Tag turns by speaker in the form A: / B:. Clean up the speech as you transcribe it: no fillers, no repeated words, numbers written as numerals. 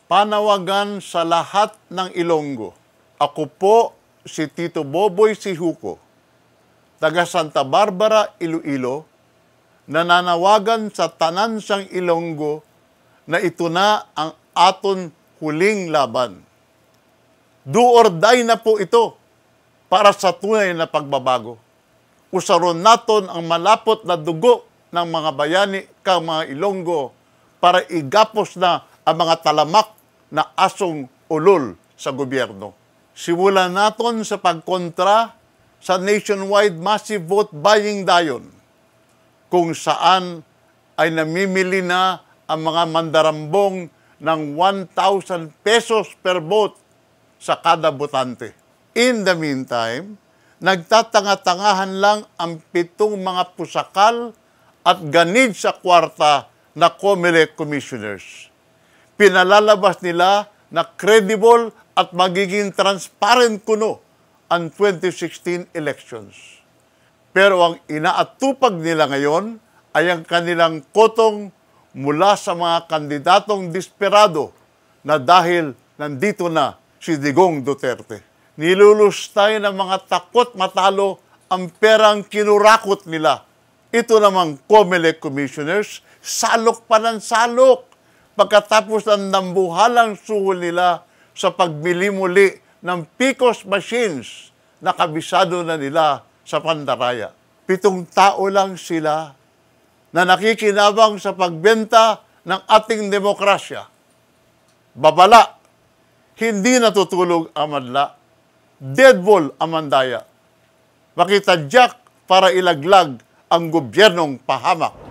A: Panawagan sa lahat ng Ilonggo. Ako po si Tito Boboy Sihuko, taga Santa Barbara, Iloilo, nananawagan sa tanansang Ilonggo na ito na ang aton huling laban. Do or die na po ito para sa tunay na pagbabago. Usaron naton ang malapot na dugo ng mga bayani kang mga Ilonggo para igapos na ang mga talamak na asong ulol sa gobyerno. Simulan naton sa pagkontra sa nationwide massive vote buying dayon, kung saan ay namimili na ang mga mandarambong ng 1,000 pesos per vote sa kada botante. In the meantime, nagtatanga-tangahan lang ang 7 mga pusakal at ganid sa kwarta na COMELEC commissioners. Pinalalabas nila na credible at magiging transparent kuno ang 2016 elections. Pero ang inaatupag nila ngayon ay ang kanilang kotong mula sa mga kandidatong desperado na dahil nandito na si Digong Duterte. Nilulustay ng mga takot matalo ang perang kinurakot nila. Ito namang COMELEC commissioners, salok pa ng salok pagkatapos ng nambuhalang suhol nila sa pagbili muli ng PCOS machines na kabisado na nila sa Pandaraya. 7 tao lang sila na nakikinabang sa pagbenta ng ating demokrasya. Babala, hindi natutulog ang madla, deadball ang mandaya. Makitadyak para ilaglag ang gobyernong pahamak.